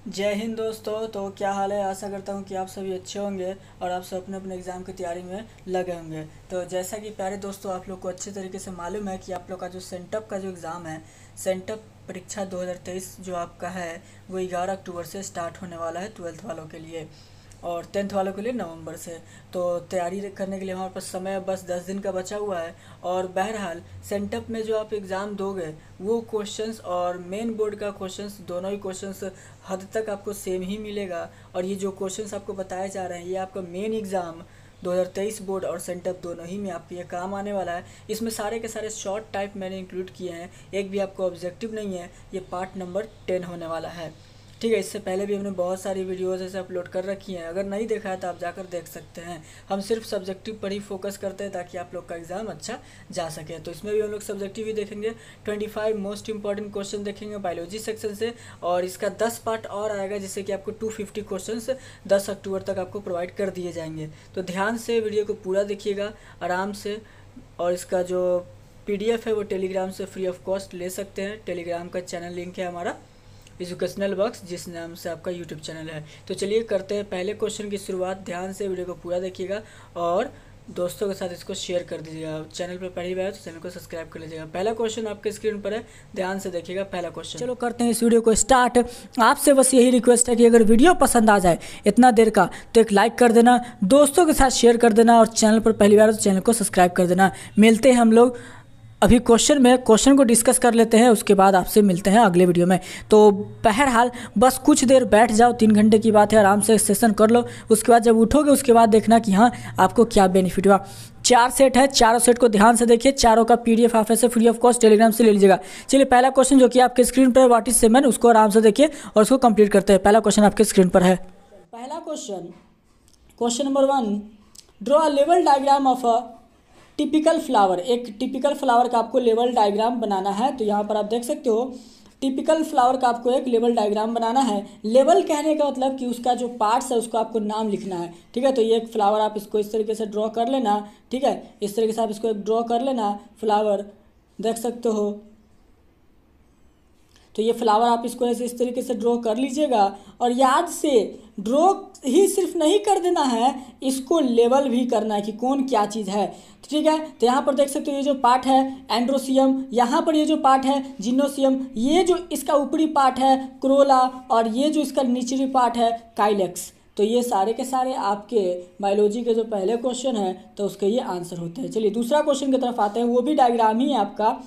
जय हिंद दोस्तों। तो क्या हाल है। आशा करता हूँ कि आप सभी अच्छे होंगे और आप सब अपने अपने एग्ज़ाम की तैयारी में लगे होंगे। तो जैसा कि प्यारे दोस्तों आप लोग को अच्छे तरीके से मालूम है कि आप लोग का जो सेंटअप का जो एग्ज़ाम है, सेंटअप परीक्षा 2023 जो आपका है वो 11 अक्टूबर से स्टार्ट होने वाला है 12th वालों के लिए और 10th वालों के लिए नवंबर से। तो तैयारी करने के लिए हमारे पास समय बस 10 दिन का बचा हुआ है। और बहरहाल सेंटअप में जो आप एग्ज़ाम दोगे वो क्वेश्चंस और मेन बोर्ड का क्वेश्चंस दोनों ही क्वेश्चंस हद तक आपको सेम ही मिलेगा। और ये जो क्वेश्चंस आपको बताए जा रहे हैं ये आपका मेन एग्ज़ाम 2023 बोर्ड और सेंटअप दोनों ही में आपके ये काम आने वाला है। इसमें सारे के सारे शॉर्ट टाइप मैंने इंक्लूड किए हैं, एक भी आपको ऑब्जेक्टिव नहीं है। ये पार्ट नंबर 10 होने वाला है। ठीक है, इससे पहले भी हमने बहुत सारी वीडियोज़ ऐसे अपलोड कर रखी हैं, अगर नहीं देखा है तो आप जाकर देख सकते हैं। हम सिर्फ सब्जेक्टिव पर ही फोकस करते हैं ताकि आप लोग का एग्ज़ाम अच्छा जा सके। तो इसमें भी हम लोग सब्जेक्टिव ही देखेंगे। 25 मोस्ट इंपॉर्टेंट क्वेश्चन देखेंगे बायोलॉजी सेक्शन से, और इसका 10 पार्ट और आएगा जिससे कि आपको 250 क्वेश्चन 10 अक्टूबर तक आपको प्रोवाइड कर दिए जाएंगे। तो ध्यान से वीडियो को पूरा देखिएगा आराम से। और इसका जो PDF है वो टेलीग्राम से फ्री ऑफ कॉस्ट ले सकते हैं। टेलीग्राम का चैनल लिंक है हमारा एजुकेशनल बॉक्स, जिस नाम से आपका यूट्यूब चैनल है। तो चलिए करते हैं पहले क्वेश्चन की शुरुआत। ध्यान से वीडियो को पूरा देखिएगा और दोस्तों के साथ इसको शेयर कर दीजिएगा। चैनल पर पहली बार तो चैनल को सब्सक्राइब कर लीजिएगा। पहला क्वेश्चन आपके स्क्रीन पर है, ध्यान से देखिएगा पहला क्वेश्चन। चलो करते हैं इस वीडियो को स्टार्ट। आपसे बस यही रिक्वेस्ट है कि अगर वीडियो पसंद आ जाए इतना देर का तो एक लाइक कर देना, दोस्तों के साथ शेयर कर देना और चैनल पर पहली बार तो चैनल को सब्सक्राइब कर देना। मिलते हैं हम लोग अभी क्वेश्चन को डिस्कस कर लेते हैं, उसके बाद आपसे मिलते हैं अगले वीडियो में। तो बहरहाल बस कुछ देर बैठ जाओ, 3 घंटे की बात है, आराम से सेशन कर लो। उसके बाद जब उठोगे उसके बाद देखना कि हाँ आपको क्या बेनिफिट हुआ। 4 सेट है, चारों सेट को ध्यान से देखिए। चारों का PDF आप ऐसे फ्री ऑफ कॉस्ट टेलीग्राम से ले लीजिएगा। चलिए पहला क्वेश्चन जो कि आपके स्क्रीन पर है, व्हाट इज सेमन, उसको आराम से देखिए और उसको कंप्लीट करते हैं। पहला क्वेश्चन आपके स्क्रीन पर है। पहला question number 1, draw a level diagram of a typical flower. एक टिपिकल फ्लावर का आपको लेवल डायग्राम बनाना है। तो यहाँ पर आप देख सकते हो टिपिकल फ्लावर का आपको एक लेवल डायग्राम बनाना है। लेवल कहने का मतलब कि उसका जो पार्ट्स है उसको आपको नाम लिखना है। ठीक है, तो ये एक फ्लावर आप इसको इस तरीके से ड्रॉ कर लेना। ठीक है, इस तरीके से आप इसको एक ड्रॉ कर लेना। फ्लावर देख सकते हो, तो ये फ्लावर आप इसको ऐसे इस तरीके से ड्रॉ कर लीजिएगा। और याद से ड्रॉ ही सिर्फ नहीं कर देना है, इसको लेवल भी करना है कि कौन क्या चीज़ है। ठीक है, तो यहाँ पर देख सकते हो ये जो पार्ट है एंड्रोसियम, यहाँ पर ये जो पार्ट है जिम्नोसियम, ये जो इसका ऊपरी पार्ट है क्रोला, और ये जो इसका निचली पार्ट है काइलेक्स। तो ये सारे के सारे आपके बायोलॉजी के जो पहले क्वेश्चन है तो उसके ये आंसर होते हैं। चलिए दूसरा क्वेश्चन की तरफ आते हैं, वो भी डायग्राम ही है आपका।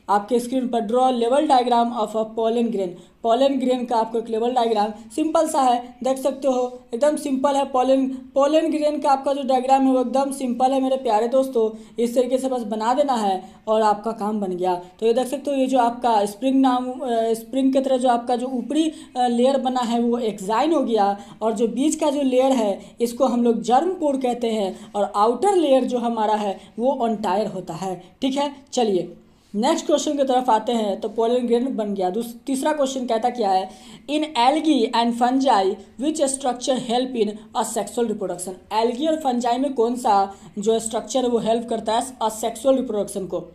आपके स्क्रीन पर draw level diagram of a pollen grain. Pollen grain का आपको एक लेवल डायग्राम सिंपल सा है, देख सकते हो एकदम सिंपल है। पोलन ग्रेन का आपका जो डायग्राम है वो एकदम सिंपल है मेरे प्यारे दोस्तों। इस तरीके से बस बना देना है और आपका काम बन गया। तो ये देख सकते हो ये जो आपका स्प्रिंग की तरह जो आपका जो ऊपरी लेयर बना है वो एक्साइन हो गया, और जो बीच का जो लेयर है इसको हम लोग जर्म पोर कहते हैं, और आउटर लेयर जो हमारा है वो ऑनटायर होता है। ठीक है, चलिए नेक्स्ट क्वेश्चन की तरफ आते हैं। तो पोलन ग्रेन बन गया। तीसरा क्वेश्चन कहता क्या है, in algae and fungi which structure help in asexual reproduction. Algae और फंजाई में कौन सा जो स्ट्रक्चर है वो हेल्प करता है असेक्सुअल रिप्रोडक्शन को।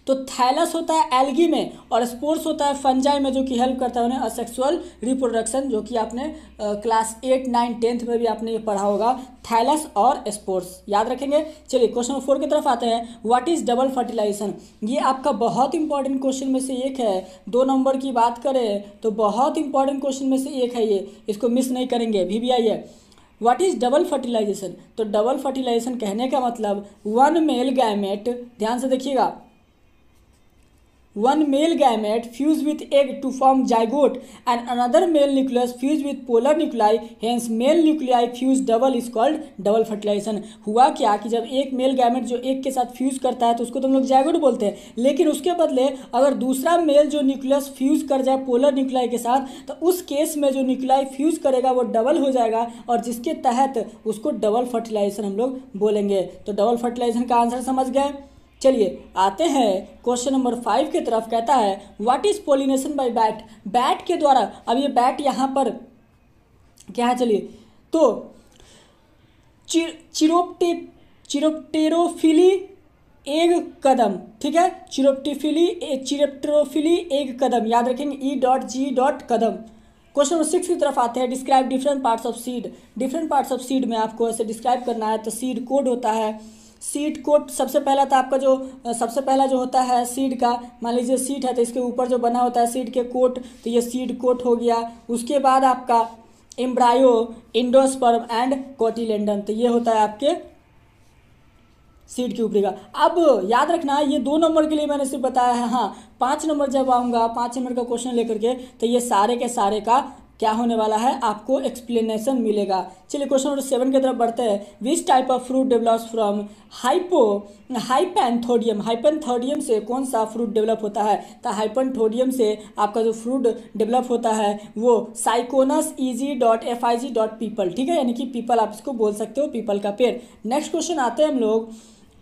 तो थैलस होता है एल्गी में, और स्पोर्स होता है फंजाई में, जो कि हेल्प करता है उन्हें असेक्सुअल रिप्रोडक्शन, जो कि आपने क्लास 8, 9, 10th में भी आपने ये पढ़ा होगा, थैलस और स्पोर्स याद रखेंगे। चलिए क्वेश्चन नंबर 4 की तरफ आते हैं, व्हाट इज डबल फर्टिलाइजेशन। ये आपका बहुत इंपॉर्टेंट क्वेश्चन में से एक है। 2 नंबर की बात करें तो बहुत इंपॉर्टेंट क्वेश्चन में से एक है ये, इसको मिस नहीं करेंगे। VBI है। What is double fertilization. तो डबल फर्टिलाइजेशन कहने का मतलब वन मेल गैमेट, ध्यान से देखिएगा, one male gamete fuse with egg to form zygote and another male nucleus fuse with polar nuclei, hence male nuclei fuse double is called double fertilization। हुआ क्या कि जब एक मेल गैमेट जो एक के साथ फ्यूज करता है तो उसको तो हम लोग जाइगोट बोलते हैं, लेकिन उसके बदले अगर दूसरा मेल जो न्यूक्लियस फ्यूज कर जाए पोलर न्यूक्लाई के साथ तो उस केस में जो न्यूक्लाई फ्यूज करेगा वो डबल हो जाएगा, और जिसके तहत उसको डबल फर्टिलाइजेशन हम लोग बोलेंगे। तो डबल फर्टिलाइजेशन का आंसर समझ गए। चलिए आते हैं क्वेश्चन नंबर 5 की तरफ। कहता है what is pollination bye bat. Bat के द्वारा, अब ये बैट यहाँ पर क्या है, चलिए तो चिरोप्टेरोफिली एग कदम। ठीक है, चिरोप्टेरोफिली एग कदम याद रखेंगे, E.G. कदम क्वेश्चन नंबर 6 की तरफ आते हैं। Describe different parts of seed. Different parts of seed में आपको ऐसे डिस्क्राइब करना है। तो सीड कोड होता है। सीड कोड सबसे पहला था आपका जो सबसे पहला जो होता है सीड का, मान लीजिए सीड है तो इसके ऊपर जो बना होता है सीड के कोट, तो ये सीड कोट हो गया। उसके बाद आपका एम्ब्रायो, इंडोस्पर्म एंड कोटिलेडन, तो ये होता है आपके सीड के ऊपरी का। अब याद रखना ये 2 नंबर के लिए मैंने सिर्फ बताया है। हाँ 5 नंबर जब आऊँगा, 5 नंबर का क्वेश्चन लेकर के, तो ये सारे के सारे का क्या होने वाला है, आपको एक्सप्लेनेशन मिलेगा। चलिए क्वेश्चन नंबर 7 की तरफ बढ़ते हैं। Which type of fruit develops from hypanthodium. Hypanthodium से कौन सा फ्रूट डेवलप होता है, तो हाइपेंथोडियम से आपका जो फ्रूट डेवलप होता है वो साइकोनस EG.FIG.पीपल, ठीक है, यानी कि पीपल आप इसको बोल सकते हो, पीपल का पेड़। नेक्स्ट क्वेश्चन आते हैं हम लोग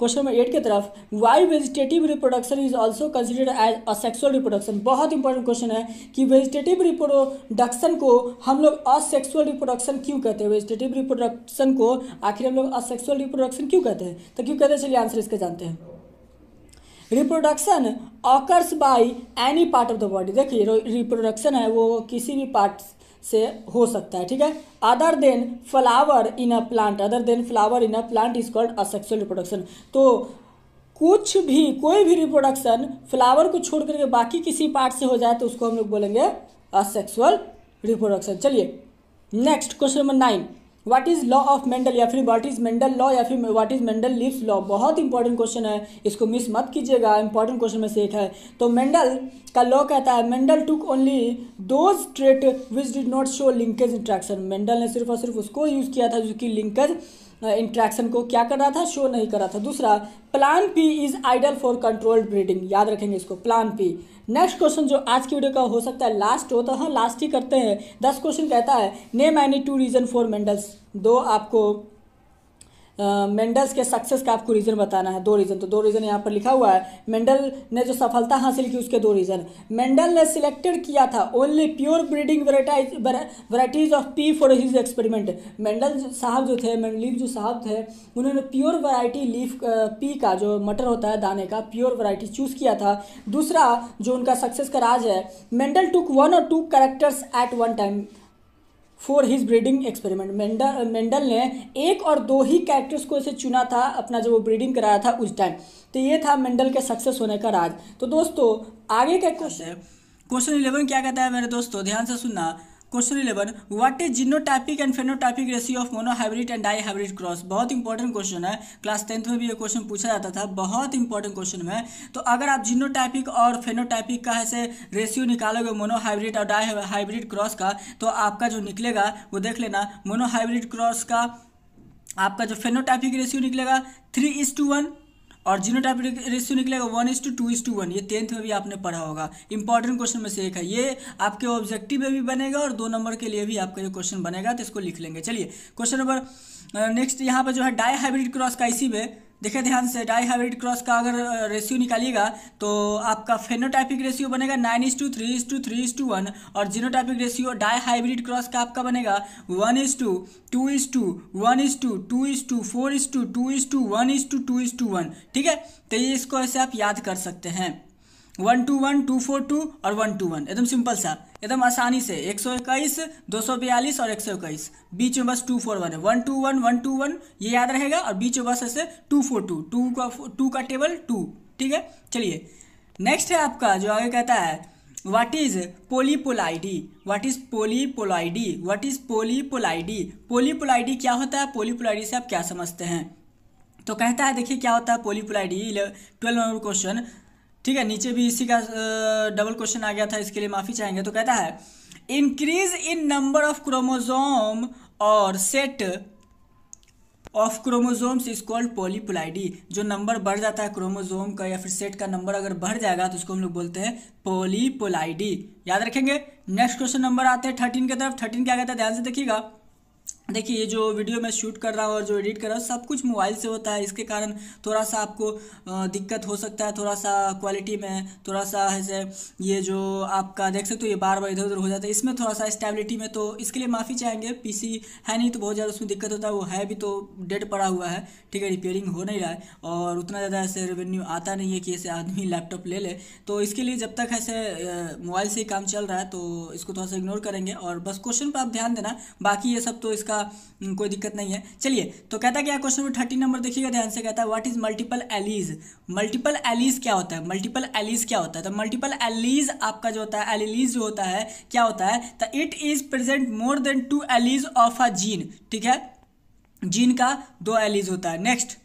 क्वेश्चन नंबर 8 की तरफ। Why vegetative reproduction is also considered as asexual reproduction. बहुत इंपॉर्टेंट क्वेश्चन है कि वेजिटेटिव रिप्रोडक्शन को हम लोग असेक्सुअल रिप्रोडक्शन क्यों कहते हैं। वेजिटेटिव रिप्रोडक्शन को आखिर हम लोग असेक्सुअल रिप्रोडक्शन क्यों कहते हैं, तो क्यों कहते हैं, चलिए आंसर इसका जानते हैं। Reproduction occurs by any part of the body. देखिए रिप्रोडक्शन है वो किसी भी पार्ट से हो सकता है, ठीक है। Other than flower in a plant, other than flower in a plant is called asexual reproduction. तो कुछ भी कोई भी रिप्रोडक्शन फ्लावर को छोड़ करके बाकी किसी पार्ट से हो जाए तो उसको हम लोग बोलेंगे असेक्सुअल रिप्रोडक्शन। चलिए next question number 9। What is law of Mendel, या फिर व्हाट इज मेंडल लॉ, या फिर what is Mendel leaves law. बहुत इंपॉर्टेंट क्वेश्चन है, इसको मिस मत कीजिएगा, इंपॉर्टेंट क्वेश्चन में से एक है। तो मेंडल का लॉ कहता है Mendel took only those trait which did not show linkage interaction. Mendel ने सिर्फ और सिर्फ उसको यूज किया था जो कि लिंकेज इंट्रैक्शन को क्या कर रहा था, शो नहीं कर रहा था। दूसरा plant pea is ideal for controlled breeding, याद रखेंगे इसको, प्लान पी। नेक्स्ट क्वेश्चन जो आज की वीडियो का हो सकता है लास्ट हो, तो हाँ लास्ट ही करते हैं। 10 क्वेश्चन कहता है name any 2 reason for Mendel's. 2 आपको मेंडल्स के सक्सेस का आपको रीजन बताना है, 2 रीजन। तो 2 रीजन यहाँ पर लिखा हुआ है। मेंडल ने जो सफलता हासिल की उसके 2 रीजन। मेंडल ने सिलेक्टेड किया था only pure breeding varieties of P for his experiment. Mendel साहब जो थे, मेंडलीव जो साहब थे, उन्होंने प्योर वैरायटी लीफ पी का जो मटर होता है दाने का, प्योर वैरायटी चूज किया था। दूसरा जो उनका सक्सेस का राज है, मेंडल टुक 1 और 2 characters at one time for his breeding experiment. Mendel ने 1 और 2 ही कैरेक्टर्स को इसे चुना था अपना जो वो ब्रीडिंग कराया था उस टाइम। तो ये था मेंडल के सक्सेस होने का राज। तो दोस्तों आगे का क्वेश्चन, क्वेश्चन 11 क्या कहता है मेरे दोस्तों, ध्यान से सुनना। Question 11, what is genotypic and phenotypic ratio of monohybrid and dihybrid cross. बहुत इंपॉर्टेंट क्वेश्चन है, क्लास 10th में भी ये क्वेश्चन पूछा जाता था, बहुत इंपॉर्टेंट क्वेश्चन है। तो अगर आप जीनोटाइपिक और फेनोटाइपिक का ऐसे रेशियो निकालोगे मोनोहाइब्रिड और डाई हाइब्रिड क्रॉस का, तो आपका जो निकलेगा वो देख लेना। मोनोहाइब्रिड क्रॉस का आपका जो फेनोटाइपिक रेशियो निकलेगा 3:1 और जीनोटाइपिक रेशियो निकलेगा 1:2:1। ये 10th में भी आपने पढ़ा होगा, इंपॉर्टेंट क्वेश्चन में से एक है। ये आपके ऑब्जेक्टिव में भी बनेगा और 2 नंबर के लिए भी आपका ये क्वेश्चन बनेगा, तो इसको लिख लेंगे। चलिए क्वेश्चन नंबर नेक्स्ट यहाँ पे जो है डाई हाइब्रिड क्रॉस का, इसी में देखिए ध्यान से, डाई हाइब्रिड क्रॉस का अगर रेशियो निकालिएगा तो आपका फेनोटाइपिक रेशियो बनेगा 9:3:3:1 और genotypic ratio dihybrid cross का आपका बनेगा 1:2:1:2:4:2:1:2:1। ठीक है, तो ये इसको ऐसे आप याद कर सकते हैं, 1:1 2:4:2 और 1:1, एकदम सिंपल सा, एकदम आसानी से। 121 242 और 121, बीच में बस 241 है। 1:1 1:1 ये याद रहेगा और बीच में बस ऐसे 2:4:2, 2 का टेबल 2। ठीक है, चलिए नेक्स्ट है आपका जो आगे कहता है what is पोलीपोलाइडी। What is पोलीपोलाइडी, what is पोलीपोलाइडी। पोलीपोलाइडी क्या होता है, पोलीपोलाइडी से आप क्या समझते हैं, तो कहता है देखिए क्या होता है पोलीपोलाइडी। 12 नंबर क्वेश्चन, ठीक है, नीचे भी इसी का डबल क्वेश्चन आ गया था, इसके लिए माफी चाहेंगे। तो कहता है increase in number of chromosome और set of chromosomes is called polyploidy. जो नंबर बढ़ जाता है क्रोमोसोम का या फिर सेट का नंबर अगर बढ़ जाएगा तो उसको हम लोग बोलते हैं पोलीपोलाइडी, याद रखेंगे। नेक्स्ट क्वेश्चन नंबर आते हैं 13 की तरफ। 13 क्या कहता है, ध्यान से देखिएगा। देखिए ये जो वीडियो मैं शूट कर रहा हूँ और जो एडिट कर रहा हूँ सब कुछ मोबाइल से होता है, इसके कारण थोड़ा सा आपको दिक्कत हो सकता है, थोड़ा सा क्वालिटी में थोड़ा सा ऐसे ये जो आपका देख सकते हो ये बार बार इधर उधर हो जाता है, इसमें थोड़ा सा स्टेबिलिटी में, तो इसके लिए माफ़ी चाहेंगे। पीसी है नहीं तो बहुत ज़्यादा उसमें दिक्कत होता है, वो है भी तो डेड पड़ा हुआ है, ठीक है, रिपेयरिंग हो नहीं रहा है और उतना ज़्यादा ऐसे रेवेन्यू आता नहीं है कि ऐसे आदमी लैपटॉप ले ले। तो इसके लिए जब तक ऐसे मोबाइल से ही काम चल रहा है तो इसको थोड़ा सा इग्नोर करेंगे और बस क्वेश्चन पर आप ध्यान देना, बाकी ये सब तो इसका कोई दिक्कत नहीं है। चलिए तो कहता क्या क्वेश्चन नंबर 13 नंबर देखिएगा ध्यान से, कहता है what is multiple allies. Multiple allies क्या होता है, मल्टीपल एलीज क्या होता है, तो मल्टीपल एलीज आपका जो होता है, एलीज जो होता है क्या होता है, तो it is present more than 2 allies of a gene, ठीक है, जीन का 2 एलीज होता है। Next,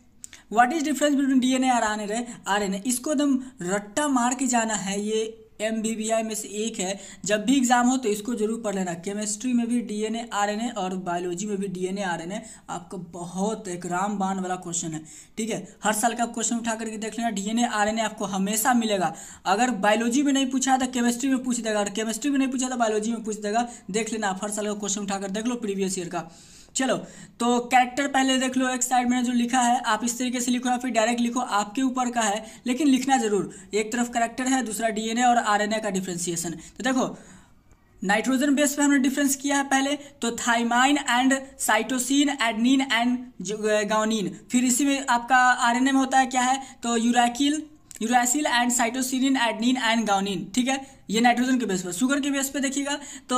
what is difference between DNA और आरएनए, इसको एकदम रट्टा मार के जाना है, ये MBBI में से एक है, जब भी एग्जाम हो तो इसको जरूर पढ़ लेना। केमिस्ट्री में भी डीएनए आरएनए और बायोलॉजी में भी डीएनए आरएनए, आपका बहुत एक रामबाण वाला क्वेश्चन है, ठीक है, हर साल का क्वेश्चन उठा करके देख लेना, डीएनए आरएनए आपको हमेशा मिलेगा। अगर बायोलॉजी में नहीं पूछा तो केमिस्ट्री में पूछ देगा, अगर केमिस्ट्री में नहीं पूछा तो बायोलॉजी में पूछ देगा, देख लेना आप, हर साल का क्वेश्चन उठाकर देख लो प्रीवियस ईयर का। चलो तो कैरेक्टर पहले देख लो, एक साइड में जो लिखा है आप इस तरीके से लिखो या फिर डायरेक्ट लिखो, आपके ऊपर का है, लेकिन लिखना जरूर, एक तरफ कैरेक्टर है दूसरा डीएनए और आरएनए का डिफरेंशिएशन। तो देखो नाइट्रोजन बेस पे हमने डिफरेंस किया है पहले, तो thymine and cytosine, adenine and guanine, फिर इसी में आपका आरएनए में होता है क्या है, तो uracil and cytosine, adenine and guanine, ठीक है, ये नाइट्रोजन के बेस पर। शुगर के बेस पे देखिएगा तो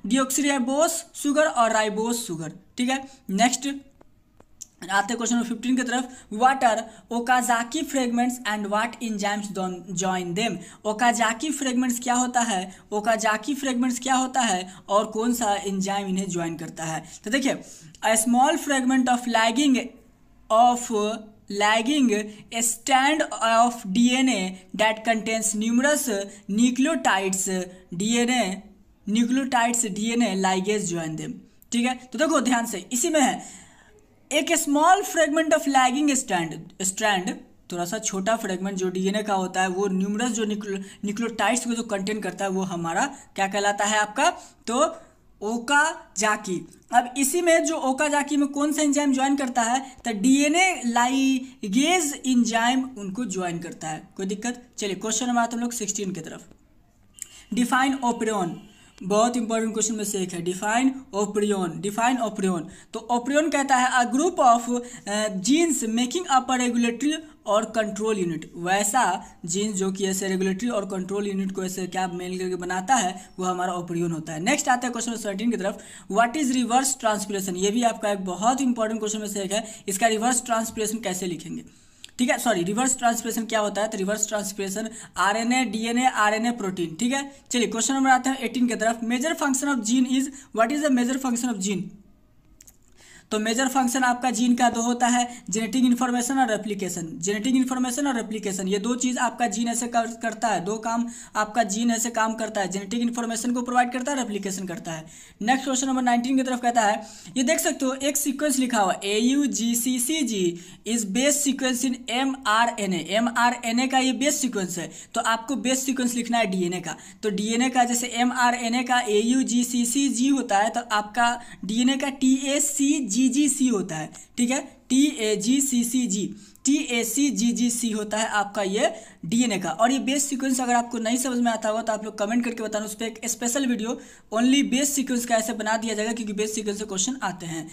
डिऑक्सीराइबोस शुगर और राइबोस शुगर, ठीक है। नेक्स्ट आते हैं क्वेश्चन नंबर 15 की तरफ, what are Okazaki fragments and what enzymes join them. Okazaki fragments क्या होता है, ओकाजाकी फ्रेगमेंट्स क्या होता है और कौन सा एंजाइम इन्हें ज्वाइन करता है। तो देखिए a small fragment of lagging a strand of DNA that contains numerous nucleotides DNA ligase join them, ठीक है। तो देखो ध्यान से, इसी में है एक small fragment of lagging strand, थोड़ा सा छोटा फ्रेगमेंट जो डीएनए का होता है, वो न्यूमरस जो न्यूक्लियोटाइड्स को जो कंटेन करता है वो हमारा क्या कहलाता है आपका, तो ओकाजाकी। अब इसी में जो ओकाजाकी में कौन सा एंजाइम ज्वाइन करता है, तो डीएनए लाइगेज एंजाइम उनको ज्वाइन करता है, कोई दिक्कत। चलिए क्वेश्चन नंबर आता हम लोग 16 की तरफ, डिफाइन ओपेरियन, बहुत इंपॉर्टेंट क्वेश्चन में से एक है, डिफाइन ओपेरियन। तो ओपेरियन कहता है a group of genes making up a regulatory और कंट्रोल यूनिट, वैसा जीन्स जो कि ऐसे रेगुलेटरी और कंट्रोल यूनिट को ऐसे क्या मेल करके बनाता है, वो हमारा ओपेरियन होता है। नेक्स्ट आता है क्वेश्चन 17 की तरफ, व्हाट इज रिवर्स ट्रांसपिरेशन, ये भी आपका एक बहुत इंपॉर्टेंट क्वेश्चन में से एक है, इसका रिवर्स ट्रांसपिरेशन कैसे लिखेंगे, ठीक है, सॉरी रिवर्स ट्रांसपिरेशन क्या होता है, तो reverse transpiration RNA DNA RNA protein, ठीक है। चलिए क्वेश्चन नंबर आते हैं 18 की तरफ, major function of gene is, what is the major function of gene. तो मेजर फंक्शन आपका जीन का दो होता है, जेनेटिक इन्फॉर्मेशन और रेप्लिकेशन। जेनेटिक इन्फॉर्मेशन और रेप्लिकेशन ये दो चीज़ आपका जीन ऐसे करता है, दो काम आपका जीन ऐसे काम करता है, जेनेटिक इन्फॉर्मेशन को प्रोवाइड करता है, रेप्लिकेशन करता है। नेक्स्ट क्वेश्चन नंबर 19 की तरफ कहता है, ये देख सकते हो एक सीक्वेंस लिखा हुआ AUGCCG is base sequence in mRNA। mRNA का ये बेस सीक्वेंस है, तो आपको बेस सीक्वेंस लिखना है डीएनए का। तो डीएनए का जैसे mRNA का AUGCCG होता है, तो आपका डीएनए का TACGGC होता है, ठीक है, TACGGC होता है आपका ये डीएनए का। और ये बेस सीक्वेंस अगर आपको नहीं समझ में आता होगा तो आप लोग कमेंट करके बताना, उस पर एक special video only base sequence का ऐसे बना दिया जाएगा, क्योंकि बेस सीक्वेंस से क्वेश्चन आते हैं,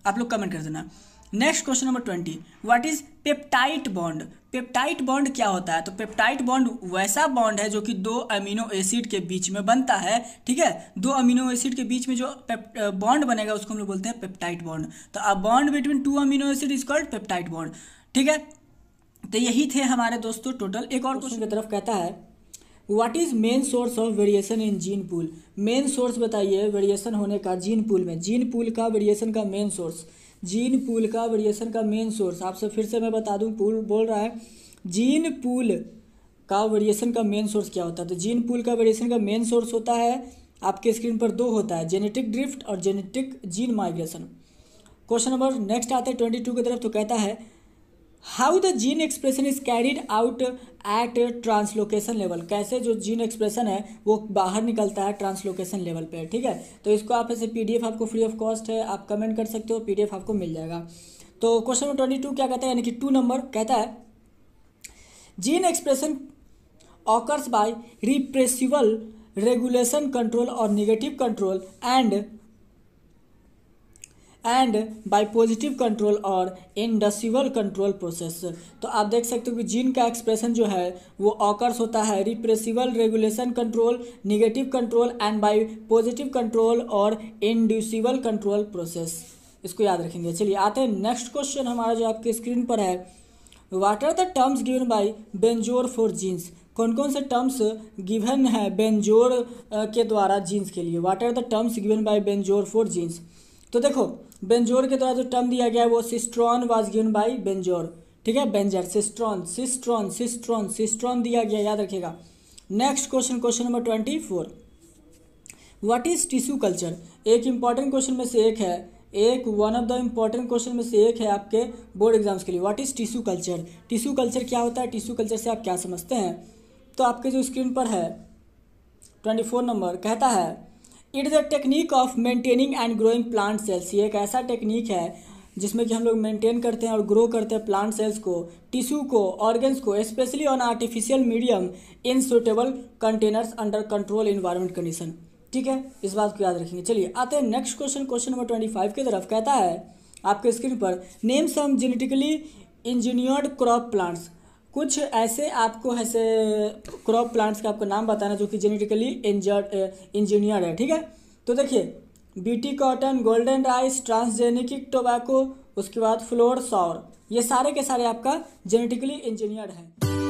आप लोग कमेंट कर देना। Next question number 20, what is peptide bond. Peptide bond क्या होता है, तो पेप्टाइड बॉन्ड वैसा बॉन्ड है जो कि दो अमीनो एसिड के बीच में बनता है, ठीक है, दो अमीनो एसिड के बीच में जो बॉन्ड बनेगा उसको हम लोग बोलते हैं पेप्टाइड बॉन्ड। तो a bond between two amino acid is called peptide bond, ठीक है। तो यही थे हमारे दोस्तों टोटल। एक और क्वेश्चन की तरफ कहता है, what is main source of variation in gene pool. Main source बताइए वेरिएशन होने का जीन पूल में, जीन पूल का वेरिएशन का मेन सोर्स, जीन पूल का वेरिएशन का मेन सोर्स। आपसे फिर से मैं बता दूं, पूल बोल रहा है जीन पूल का वेरिएशन का मेन सोर्स क्या होता है। तो जीन पूल का वेरिएशन का मेन सोर्स होता है, आपके स्क्रीन पर दो होता है, जेनेटिक ड्रिफ्ट और genetic gene migration. Question number next आते हैं 22 की तरफ, तो कहता है how the gene expression is carried out at translocation level, कैसे जो जीन एक्सप्रेशन है वो बाहर निकलता है ट्रांसलोकेशन लेवल पे, ठीक है। तो इसको आप ऐसे पीडीएफ आपको फ्री ऑफ कॉस्ट है, आप कमेंट कर सकते हो, पीडीएफ आपको मिल जाएगा। तो क्वेश्चन नंबर 22 क्या कहता है, यानी कि 2 नंबर कहता है gene expression occurs by repressible regulation control और negative control and by positive control और इंडसिबल कंट्रोल प्रोसेस। तो आप देख सकते हो कि जीन का एक्सप्रेशन जो है वो ऑकर्स होता है repressible regulation control, negative control and by positive control और इंड्यूसिबल कंट्रोल प्रोसेस। इसको याद रखेंगे। चलिए आते हैं नेक्स्ट क्वेश्चन हमारा जो आपके स्क्रीन पर है, what are the terms given by Benzer for genes, कौन कौन से टर्म्स गिवन है बेंजोर के द्वारा जीन्स के लिए, what are the terms given by Benzer for genes. तो देखो बेंजोर के द्वारा जो टर्म दिया गया है वो सिस्ट्रॉन वाज गिवन बाय बेंजोर, ठीक है, Berger cistron cistron cistron cistron दिया गया, याद रखिएगा। Next question, question number 24, what is tissue culture, एक इंपॉर्टेंट क्वेश्चन में से एक है, एक one of the important question में से एक है आपके बोर्ड एग्जाम्स के लिए। What is tissue culture, tissue culture क्या होता है, टिश्यू कल्चर से आप क्या समझते हैं। तो आपके जो स्क्रीन पर है 24 नंबर कहता है it is a technique of maintaining and growing plant cells, ये एक ऐसा टेक्निक है जिसमें कि हम लोग मेंटेन करते हैं और ग्रो करते हैं प्लांट सेल्स को, टिश्यू को, ऑर्गन्स को, specially on artificial medium in suitable containers under control environment condition, ठीक है, इस बात को याद रखेंगे। चलिए आते हैं नेक्स्ट क्वेश्चन, क्वेश्चन नंबर 25 की तरफ। कहता है आपके स्क्रीन पर name some genetically engineered crop plants, कुछ ऐसे आपको ऐसे क्रॉप प्लांट्स का आपको नाम बताना जो कि जेनेटिकली इंजीनियर है, ठीक है। तो देखिए BT cotton, golden rice, transgenic tobacco, उसके बाद फ्लोर सौर, ये सारे के सारे आपका जेनेटिकली इंजीनियर्ड हैं।